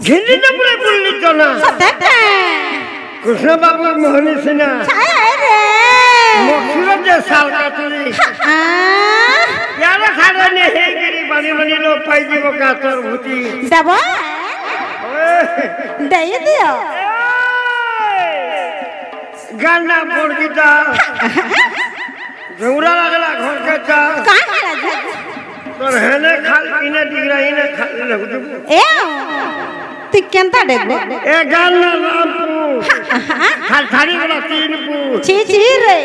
घिंडी तो पूरे पुल्ली चला कृष्ण बाबू मोहनी सिन्हा मोक्षुरम जे साल का तुरी यार सारे ने हे गिरी बनी बनी लो पाई वो कातर भूती दबो दे दियो गाना बोल गीता झूरा लगला घर के चा कहां लगा तो हेने खाल पीने दिख रही ने खाल लगू ए ती केंता देखो ए गाना रामपू खाल थारी वाला तीन पू छी छी रे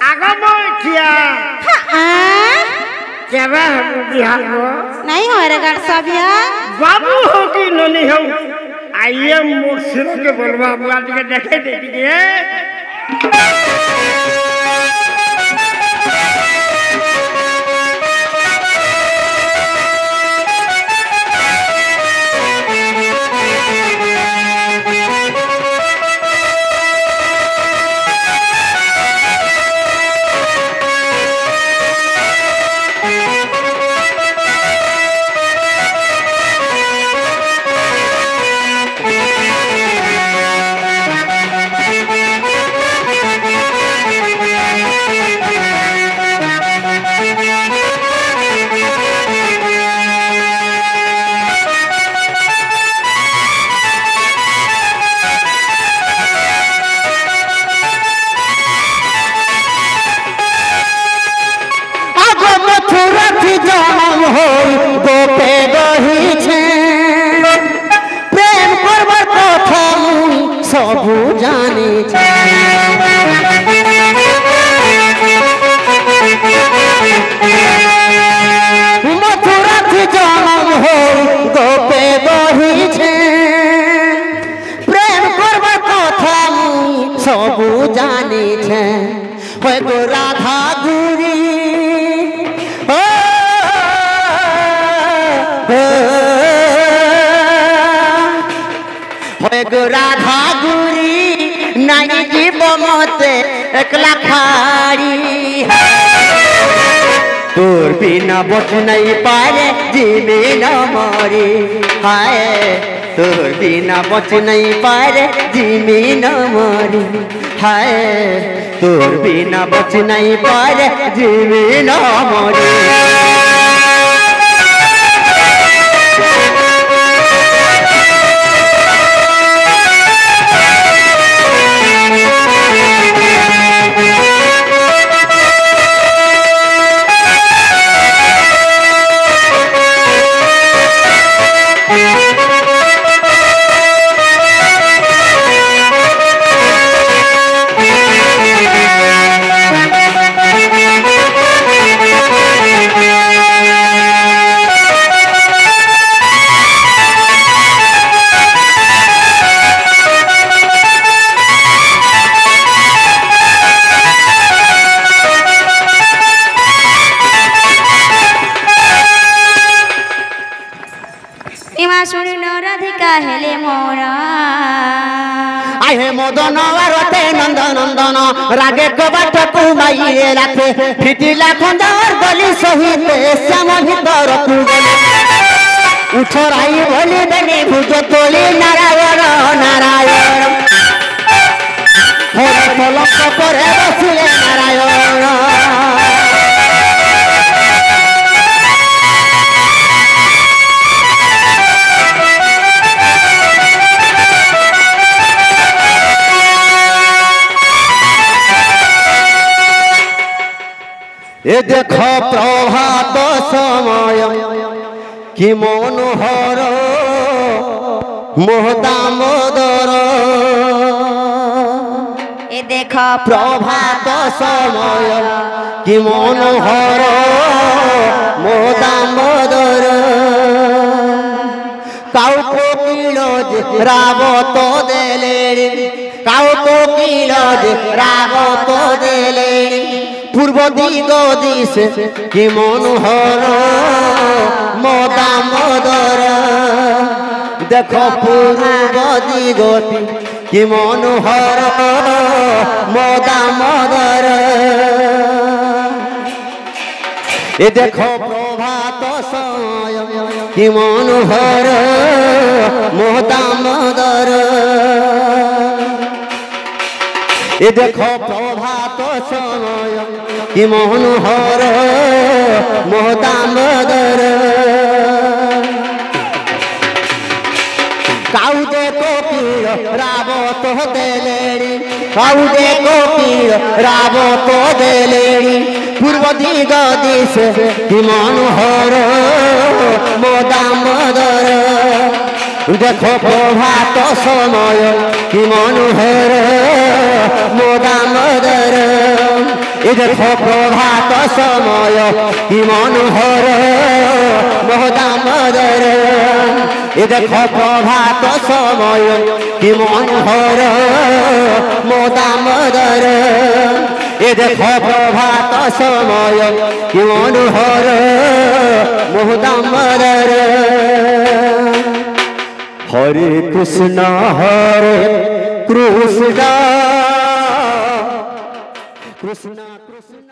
आगा मोय किया क्या वा बिहार को नहीं हो रे गाड़ सबिया बाबू हो कि ननी हो आइए मोक्षिर के बोलवा बुआ के देखे देखिए सबू जाने मथुरा जन्म हो गोपे बही प्रेम करब कथा सबू जाने गो राधा गुरी गो राधा गुरी नहीं जीव मते एकला खाड़ी तोर बिना बच नहीं पारे जीवे न मरी हाय तोर बिना बच नहीं पारे जीवे न मरी हाय तोर बिना बच नहीं पारे जीवे न मरी आहे मदन रथे नंद नंदन रागे कबाट कुमाइए राथे फिटिला खंजर गली सहित श्याम भीतर उठराई भली बेनी भुज तोली नारायण नारायण हरे पलक पर बसिले नारायण ए देखो प्रभात समय कि मनोहर मोहदामोदर ए देखो प्रभात समय कि मनोहर मोहदामोदर काउ कोकिल रावत देले काउ कोकिल रावत देले पूर्व दिग दिश कि मनोहर मोदामोदर देख पूर्व दिगति कि मनोहर मोदामोदर ए देख प्रभा প্রভাত সময় কি মনোহর মোহ দামোদর এ দেখো প্রভাত সময় কি মনোহর মোহ দামোদর কাউদে কোকিল রাবত দেলেনি কাউদে কোকিল রাবত দেলেনি পূর্ব দিগ দিশে কি মনোহর মো দামোদর দেখো প্রভাত সময় কি মনোহর মো দামোদর এ দেখো প্রভাত সময় কি মনোহর মো দামোদর এ দেখো প্রভাত সময় কি মনোহর মো দামোদর এ দেখো প্রভাত সময় কি মনোহর মো দামোদর হরে কৃষ্ণ কৃষ্ণ কৃষ্ণ